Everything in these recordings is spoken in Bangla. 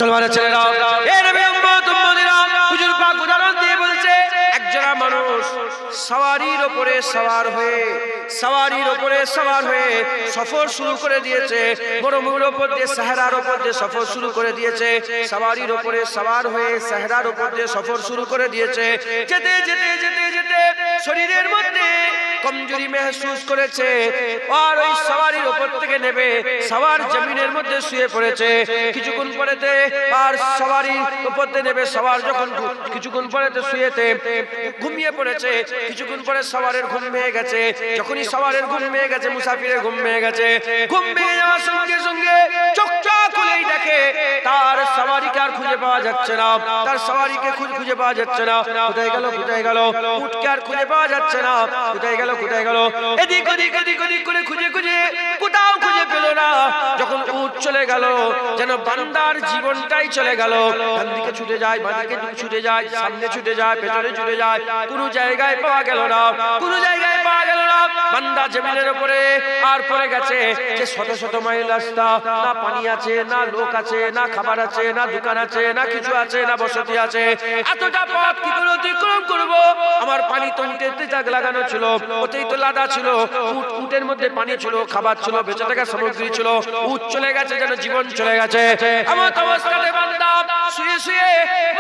মুসলমানের ছেলেরা, এই নবী উম্মত উম্মতিরা, হুজুর পাক উদাহরণ দিয়ে বলছে, একজনা মানুষ সওয়ারির উপরে সওয়ার হয়ে সফর শুরু করে দিয়েছে। মরুভূমির উপর দিয়ে সাহারার উপর দিয়ে সফর শুরু করে দিয়েছে। সওয়ারির উপরে সওয়ার হয়ে সাহারার উপর দিয়ে সফর শুরু করে দিয়েছে। যেতে যেতে যেতে যেতে শরীরের মধ্যে কমজোরি মেহসুস করেছে, আর ওই সওয়ারির উপর থেকে নেবে সওয়ার জমিনের মধ্যে শুয়ে পড়েছে। কিছুক্ষণ পরেতে আর সওয়ারির উপর থেকে নেবে সওয়ার যখন কিছুক্ষণ পরেতে শুয়েতে ঘুমিয়ে পড়েছে। কিছুক্ষণ পরে সওয়ারের ঘুম ভেঙে গেছে। যখনই সওয়ারের ঘুম ভেঙে গেছে, মুসাফিরের ঘুম ভেঙে গেছে। ঘুম ভেঙে যাওয়ার সঙ্গে সঙ্গে চোখ খুলেই দেখে তার সওয়ারিকে আর খুঁজে পাওয়া যাচ্ছে না। তার সওয়ারিকে খুঁজে পাওয়া যাচ্ছে না। কোথায় গেল উটকে আর খুঁজে পাওয়া যাচ্ছে না। কোথায় গেল এদিক ওদিক করে খুঁজে কোথাও খুঁজে পেল না। যখন উট চলে গেল, যেন বান্দার জীবনটাই চলে গেল। ডান দিকে ছুটে যায়, বাঁ দিকে ছুটে যায়, সামনে ছুটে যায়, পেছনে ছুটে যায়, কোনো জায়গায় পাওয়া গেল না। বান্দা জমিনের উপরে আর পড়ে গেছে যে শত শত মাইল রাস্তা, না পানি আছে, না লোক আছে, না খাবার আছে, না দোকান আছে, না কিছু আছে, না বসতি আছে। এতটা পথ কি করে অতিক্রম করব? আমার পানি তো উটের তাক লাগানো ছিল, ওতেই তো লাদা ছিল। উটের মধ্যে পানি ছিল, খাবার ছিল, বেঁচে থাকার সামগ্রী ছিল। উট চলে গেছে, যেন জীবন চলে গেছে। এমন অবস্থাতে বান্দা শুয়ে শুয়ে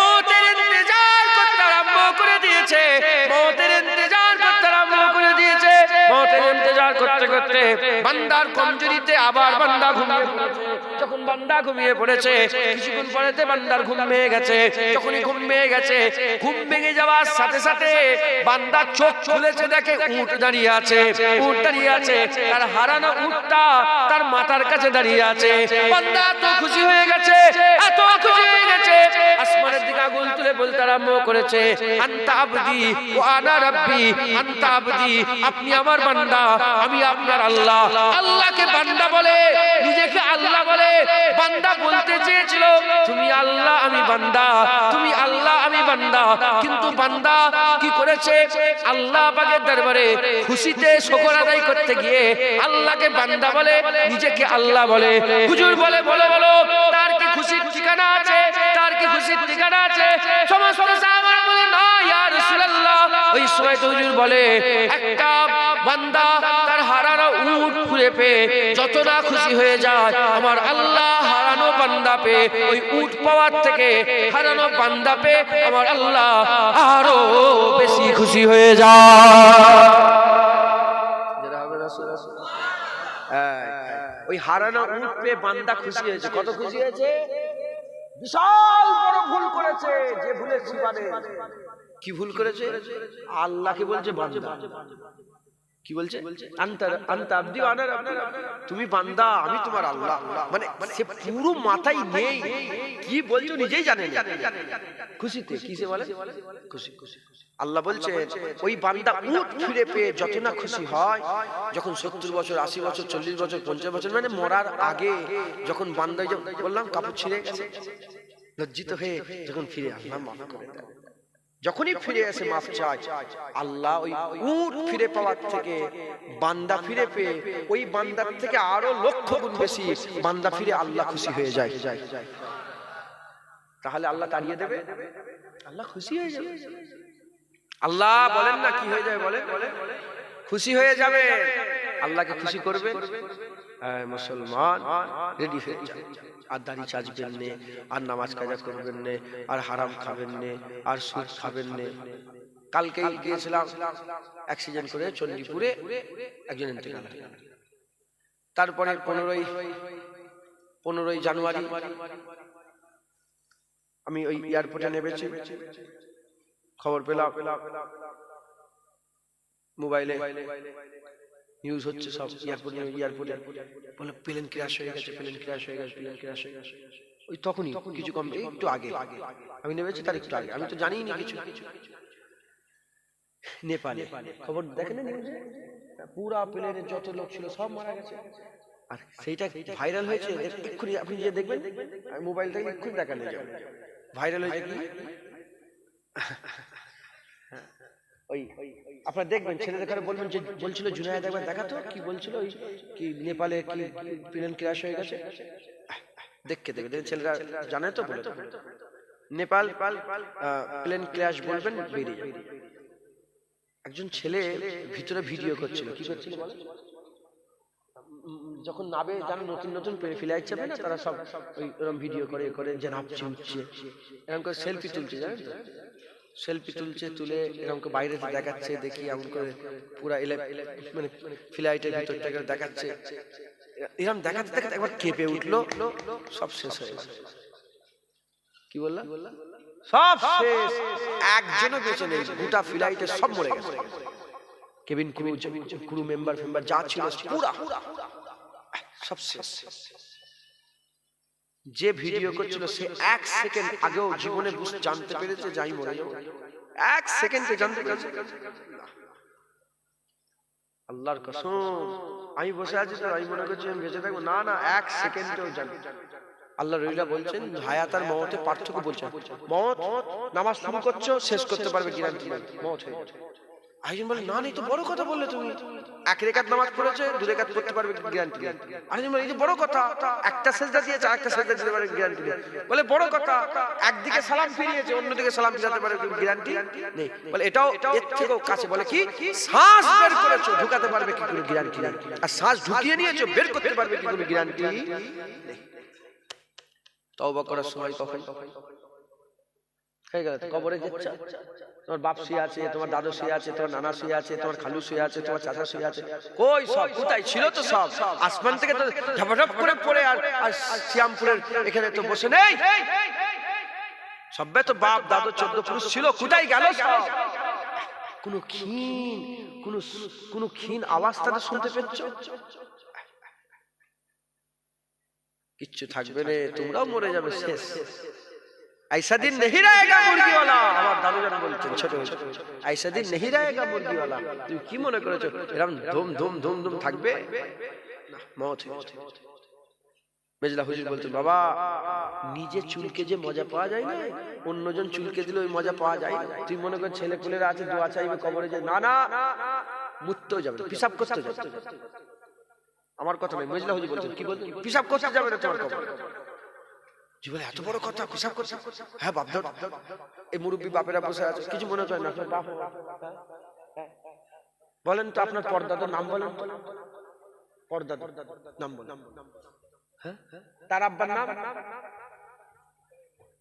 মওতের ইন্তজার করতে আরম্ভ করে দিয়েছে। মওতের ইন্তজার করতে করতে বান্দার কমজোরিতে আবার বান্দা ঘুমিয়ে পড়েছে। যখন বান্দা ঘুমিয়ে পড়েছে, কিছুক্ষণ পরেতে বান্দার ঘুম ভেঙে গেছে। যখনই ঘুম ভেঙে গেছে, ঘুম ভেঙে যাওয়ার সাথে সাথে বান্দা চোখ খুলেছে, দেখে উট দাঁড়িয়ে আছে। তার হারানো উটটা তার মাথার কাছে দাঁড়িয়ে আছে। বান্দা তো খুশি হয়ে গেছে, এত খুশি হয়ে গেছে, আসমানের দিকে আগুন তুলে বলতে আরম্ভ করেছে, আনতা আবদি ওয়া আনা রাব্বি, আনতা আবদি, আপনি আমার বান্দা, আমি আপনার আল্লাহ। আল্লাহকে বান্দা বলে, নিজেকে আল্লাহ বলে। বান্দা বলতে চেয়েছিল তুমি আল্লাহ আমি বান্দা, তুমি আল্লাহ আমি বান্দা। কিন্তু বান্দা কি করেছে? আল্লাহ পাকের দরবারে খুশিতে শুকর আদায় করতে গিয়ে আল্লাহকে বান্দা বলে, নিজেকে আল্লাহ বলে। হুজুর বলে, বলো বলো, তার কি খুশির ঠিকানা আছে? তার কি খুশির ঠিকানা আছে? সমস্ত সাহাবারা বলে, না ইয়া রাসূলুল্লাহ। ওই সময় তো হুজুর বলে, একটা বান্দা তার হারানো উট ফিরে পেয়ে যত না খুশি হয়ে যায়, আমার আল্লাহ হারানো বান্দা পেয়ে, ওই উট পাওয়ার থেকে হারানো বান্দা পেয়ে আমার আল্লাহ আরো বেশি খুশি হয়ে যায়। ওই হারানো উট পেয়ে বান্দা খুশি হয়েছে। কত খুশি হয়েছে? বিশাল বড় ভুল করেছে, যে ভুলের সিবাদে। কি ভুল করেছে? আল্লাহকে বলছে বান্দা। কি বলছে? আনতা আবদি ওয়া আনা রাব্বি, তুমি বান্দা, আমি তোমার আল্লাহ। মানে সে পুরো মাথায় নেই, কি বলছো নিজেই জানে না। খুশিতে কিসে বলে? খুশি। আল্লাহ বলছে ওই বান্দা উট ফিরে পেয়ে যত না খুশি হয়, যখন 70 বছর, 80 বছর, 40 বছর, 50 বছর, মানে মরার আগে যখন বান্দা, বললাম কাপড় ছিঁড়ে গেছে, লজ্জিত হয়ে যখন ফিরে, আল্লাহ মাফ করে দেয়। যখনই ফিরে আসে মাফ চায়, আল্লাহ ওই উট ফিরে পাওয়ার থেকে বান্দা ফিরে পেয়ে ওই বান্দার থেকে আরো লক্ষ গুণ বেশি বান্দা ফিরে আল্লাহ খুশি হয়ে যায়। তাহলে আল্লাহ তাড়িয়ে দেবে? আল্লাহ খুশি হয়ে যাবে। আল্লাহ বলেন না কি হয়ে যাবে? বলেন খুশি হয়ে যাবে। আল্লাহকে খুশি করবে। মুসলমান রেডি হয়ে যাবে। আর দাড়ি চাচবেন নে, আর নামাজ কাজা করবেন নে, আর হারাম খাবেন নে, আর সুদ খাবেন নে। কালকেই গিয়েছিলাম অ্যাক্সিডেন্ট করে চণ্ডীপুরে একজন ইন্তেকাল হলো। তারপরে 15ই জানুয়ারি আমি ওই এয়ারপোর্টে নেমেছি, খবর পেলাম মোবাইলে নিউজ হচ্ছে, সব এয়ারপোর্টে বলে প্লেন ক্র্যাশ হয়ে গেছে। ওই তখনই কিছু কম, একটু আগে আমি নেমেছি, তার একটু আগে। আমি তো জানিই না কিছু। নেপালে খবর দেখেন, পুরা প্লেনের যত লোক ছিল সব মারা গেছে। আর সেইটা ভাইরাল হয়েছে এক্ষুনি, আপনি যে দেখবেন মোবাইল থেকে এক্ষুনি দেখানো যাবে, ভাইরাল হয়েছে কি। ওই আপনারা দেখবেন, ছেলেদের ঘরে বলবেন যে বলছিল জুনায়েদ একবার দেখাতো, কি বলছিল, ওই কি নেপালে কি প্লেন ক্র্যাশ হয়ে গেছে। দেখতে দেখবে দেখবেন ছেলেরা জানে তো বলে নেপাল প্লেন ক্র্যাশ বলবেন বেরিয়ে যাবে। একজন ছেলে ভিতরে ভিডিও করছিল, কি করছিল বলে, যখন নাবে যারা নতুন নতুন ফ্লাইট চাপে না তারা সব ওই এরকম ভিডিও করে করে যে নামছে উঠছে এরকম করে সেলফি তুলছে, জানেন তো, সেলফি তুলছে, তুলে এরকম করে বাইরে দেখাচ্ছে, দেখি এমন করে পুরা মানে ফ্লাইটের ভিতরটাকে দেখাচ্ছে, এরকম দেখাতে দেখাতে একবার কেঁপে উঠলো, সব শেষ হয়ে গেল। কি বললাম, সব শেষ, একজনও বেঁচে নেই, গোটা ফ্লাইটে সব মরে গেছে, কেবিন ক্রু মেম্বার যা ছিল পুরা সব শেষ। যে ভিডিও করছিল সে এক সেকেন্ড আগেও জীবনে জানতে পেরেছে যাই মরে যাবো, এক সেকেন্ডে জানতে পেরেছে। আল্লাহর কসম, আমি বসে আছি তো আমি মনে করছি আমি বেঁচে থাকবো, না না, এক সেকেন্ডেও জানি। আল্লাহ রইলা বলছেন হায়াত আর মওতে পার্থক্য বলছেন, মওত নামাজ শুরু করছো শেষ করতে পারবে গ্যারান্টি নেই, মওত হয়ে যাবে। আরেকজন বলে না এই তো বড় কথা বললে তুমি, এক রেকাত নামাজ পড়েছে 2 রেকাত করতে পারবে গ্যারান্টি নেই। আরেকজন বলে এই যে বড় কথা, একটা সেজদা দিয়েছে আরেকটা সেজদা দিতে পারবে গ্যারান্টি নেই। বলে বড় কথা, একদিকে সালাম ফিরিয়েছে অন্যদিকে সালাম ফিরাতে পারবে গ্যারান্টি নেই। বলে এটাও এর থেকেও কাছে, বলে কি শ্বাস বের করেছো ঢুকাতে পারবে কি কোনো গ্যারান্টি নেই, আর শ্বাস ঢুকিয়ে নিয়েছো বের করতে পারবে কি কোনো গ্যারান্টি নেই। তওবা করার সময় কখন হয়ে গেল, কবরে যাচ্ছে, তোমার বাপ শুয়ে আছে, তোমার দাদু শুয়ে আছে, তোমার নানা শুয়ে আছে, তোমার খালু শুয়ে আছে, তোমার চাচা শুয়ে আছে, কই সব কোথায় ছিল? তো সব আসমান থেকে তো ঝাপাঝাপ করে পড়ে আর শ্যামপুরের এখানে তো বসে নেই, সবে তো বাপ দাদু 14 পুরুষ ছিল, কোথায় গেল সব? কোন ক্ষীণ আওয়াজ তাদের শুনতে পেয়েছ? কিচ্ছু থাকবে রে, তোমরাও মরে যাবে, শেষ। ऐसा दिन नहीं रहेगा मुर्गी वाला, আমার দাদু জান বলছেন ছোট ऐसा दिन नहीं रहेगा मुर्गी वाला। তুমি কি মনে করেছো এরকম ধুম ধুম ধুম ধুম থাকবে? না, মওত হয়ে যাবে। মেজলা হুজুর বলতেন বাবা নিজে চুলকে যে মজা পাওয়া যায় না, অন্যজন চুলকে দিলে ওই মজা পাওয়া যায় না। তুই মনে কর ছেলে পুলেরা আছে দোয়া চাইবে কবরে যায়, না না মুততেও যাবে, পিশাব করতে যাবে, আমার কথা নয়, মেজলা হুজুর বলছেন কি বলছেন, পিশাব করতে যাবে না তোমার কবরে। জি বলে এত বড় কথা, পিশাব করছে? হ্যাঁ বাপ দাও, এই মুরব্বী বাপেরা বসে আছে, কিছু মনে হয় না। বলেন তো আপনার পর্দাদার নাম বলেন, পর্দাদার নাম বলেন। হ্যাঁ তার আব্বার নাম,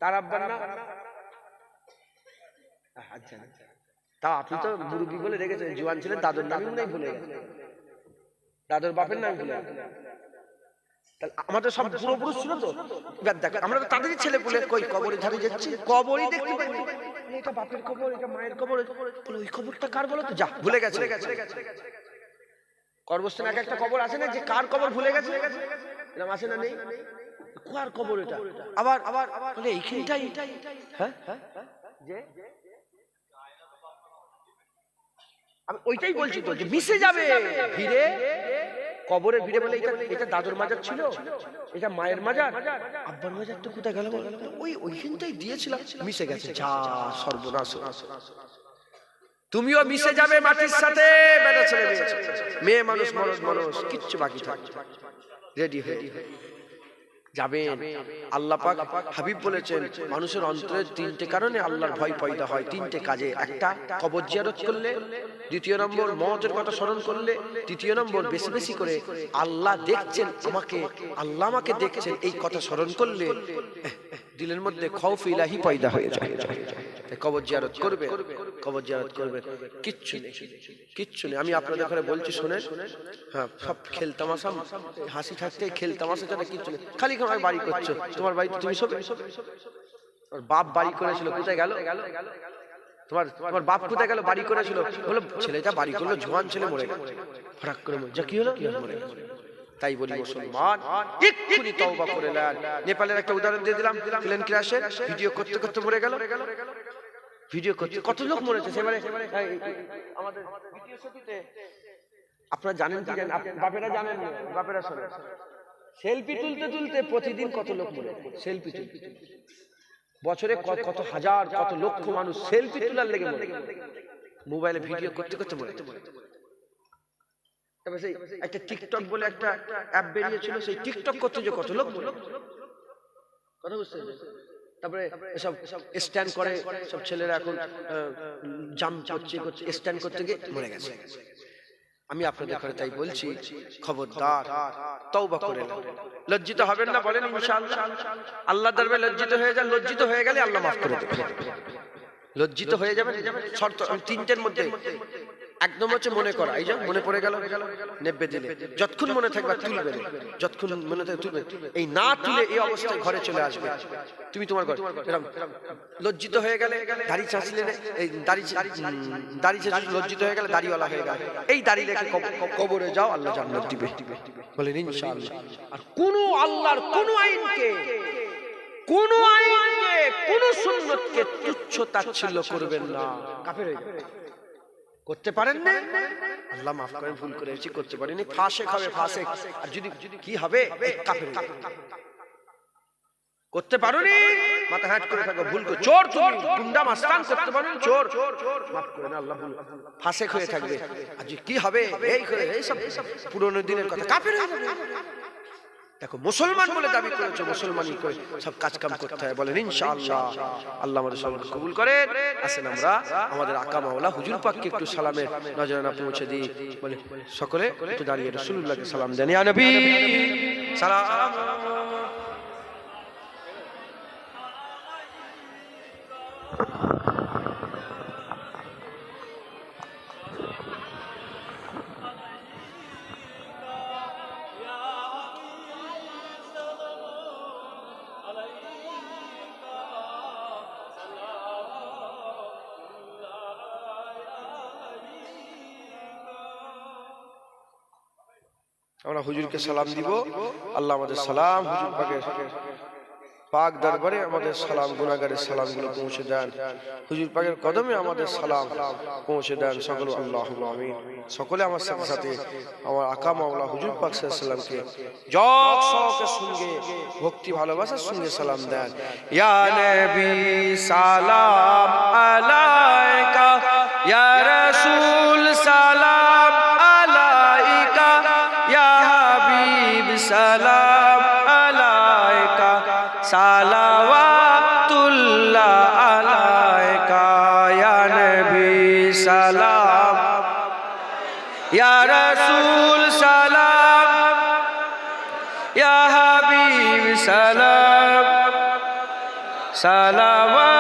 তার আব্বার নাম, আচ্ছা তা আপনি তো মুরব্বী বলে রেখেছেন, জোয়ান ছিলেন, দাদুর নামই মনে ভুলে গেছেন, দাদুর বাপের নাম ভুলে গেছেন। আমাদের সব পূর্বপুরুষ ছিল তো, দেখো আমরা তো তাদেরই ছেলে পুলে, কই কবরে ধারে যাচ্ছি, কবরই দেখতে পাই, এটা বাপের কবর, এটা মায়ের কবর, বলে ওই কবরটা কার বলো তো, যা ভুলে গেছে। কবরস্থানে এক একটা কবর আছে না যে কার কবর ভুলে গেছে, এরকম আছে না নেই, কার কবর এটা, আবার আবার বলে এইখানটাই, হ্যাঁ যে আমি ওইটাই বলছি তো যে মিশে যাবে ভিড়ে, কবরের ভিড়ে। বলে এটা দাদুর মাজার ছিল, এটা মায়ের মাজার, আব্বার মাজার তো কোথায় গেল, ওইখানটাই দিয়েছিলাম, মিশে গেছে, যা সর্বনাশ। তুমিও মিশে যাবে মাটির সাথে, বেটা ছেলে মেয়ে মানুষ মানুষ কিচ্ছু বাকি থাকবে, রেডি হয়ে যাবেন। আল্লাহ পাক হাবিব বলেছেন মানুষের অন্তরের 3টে কারণে আল্লাহর ভয় পয়দা হয়, 3টে কাজে। একটা কবর জিয়ারত করলে, দ্বিতীয় নম্বর মওতের কথা স্মরণ করলে, তৃতীয় নম্বর বেশি বেশি করে আল্লাহ দেখছেন আমাকে, আল্লাহ আমাকে দেখছেন এই কথা স্মরণ করলে দিলের মধ্যে খৌফ ইলাহি পয়দা হয়ে যায়। কবর জিয়ারত করবে, কবর জিয়ারত করবে, কিচ্ছু নেই, কিচ্ছু নেই। আমি আপনাদের ঘরে বলছি শোনেন, হ্যাঁ সব খেলতামাশা, হাসি থাকতে খেলতামাশা ছাড়া কিচ্ছু নেই। খালি তোমার বাড়ি করছো, তোমার বাড়িতে তুমি শোবে, তোমার বাপ বাড়ি করেছিল, কোথায় গেল? তোমার বাপ কোথায় গেল? বাড়ি করেছিল, বলো ছেলেটা বাড়ি করলো, জোয়ান ছেলে মরে গেল, ফরাক করে যা কি হলো, মরে গেল। তাই বলি মুসলমান এক্ষুনি তওবা করে নেন। নেপালের একটা উদাহরণ দিয়ে দিলাম, প্লেন ক্র্যাশের ভিডিও করতে করতে মরে গেল, ভিডিও করতে কত লোক মরেছে সেবারে আমাদের ভিডিও ছবিতে। আপনারা জানেন কি জানেন, বাপেরা জানেন, বাপেরা শোনেন, সেলফি তুলতে তুলতে প্রতিদিন কত লোক মরে, সেলফি তুলতে বছরে কত হাজার কত লক্ষ মানুষ সেলফি তোলার লেগে মরে, মোবাইলে ভিডিও করতে করতে মরে। একটা টিকটক বলে একটা অ্যাপ বেরিয়েছিল, সেই টিকটক করতে যে কত লোক মরে, কথা বুঝতে, তারপরে সব স্ট্যান্ড করে সব ছেলেরা এখন জাম্প করছে স্ট্যান্ড করতে গিয়ে মরে গেছে। আমি আপনাদের ঘরে তাই বলছি, খবরদার তওবা করে নাও। লজ্জিত হবেন না বলেন ইনশাআল্লাহ। আল্লাহ দরবারে লজ্জিত হয়ে যান, লজ্জিত হয়ে গেলে আল্লাহ মাফ করে দেবেন। লজ্জিত হয়ে যাবেন শর্ত তিনটের মধ্যে। একদম হচ্ছে মনে করা, এই যে মনে পড়ে গেল নেব্বে দিলে, যতক্ষণ মনে থাকবে তুলবেন, যতক্ষণ মনে থাকবে তুলবেন। এই না তুলে এই অবস্থায় ঘরে চলে আসবে, তুমি তোমার ঘর এরকম লজ্জিত হয়ে গেলে দাড়ি চাঁচলে, এই দাড়ি লজ্জিত হয়ে গেলে দাড়িওয়ালা হয়ে গেল, এই দাড়ি রেখে কবরে যাও, আল্লাহ জান্নাত দিবে বলেন ইনশাআল্লাহ। আর কোন আল্লাহর কোন আইনকে, কোন আইনকে, কোন সুন্নতকে তুচ্ছ তাচ্ছিল্য করবেন না, কাফের হয়ে যাবে। করতে পারেন না, আল্লাহ মাফ করেন, ভুল করেছি, করতে পারিনি, ফাসেক হবে ফাসেক। আর যদি কি হবে, কাফের হয়ে যাবে। করতে পারোনি, মাথা হ্যাট করে থাকো, ভুল করে চোর, তুমি গুন্ডা মাস্তান করতে পারো, চোর, মাফ করেন আল্লাহ, ভুল ফাসেক হয়ে থাকবে। আর কি হবে, এই করে এই সব পুরনো দিনের কথা, কাফের হয়ে যাবে। দেখো মুসলমান বলে দাবি করেছে, মুসলমানই করে সব কাজ কাম করতে হয় বলেন ইনশাআল্লাহ। আল্লাহ আমাদের সবাইকে কবুল করেন। আসেন আমরা আমাদের আকা মাওলা হুজুর পাককে একটু সালামের নজরানা পৌঁছে দিই। বলে সকলে একটু দাঁড়িয়ে রাসূলুল্লাহকে সালাম দেন। ইয়া নবী সালাম। আমরা হুজুরকে সালাম দিব। আল্লাহ আমাদের সালাম হুজুর পাকের পাক দরবারে আমাদের সালাম, গুনাহগারের সালামগুলো পৌঁছে দেন। হুজুর পাকের কদমে আমাদের সালাম পৌঁছে দেন সকল, আল্লাহুম্মা আমিন। সকলে আমার সাথে সাথে আমার আকা মাওলা হুজুর পাক সাল্লাল্লাহু আলাইহি ওয়াসাল্লামকে জগ শওকের সঙ্গে, ভক্তি ভালোবাসার সঙ্গে সালাম দেন। ইয়া নবী সালাম আলাইকা, ইয়া রাসূল সালাম আলাইকা, ইয়া হাবিব সালাম আলাইকা, সালাওয়াতুল্লাহ আলাইকা, ইয়া নবী সালাম, ইয়া রাসূল সালাম, ইয়া হাবিব সালাম, সালাওয়াত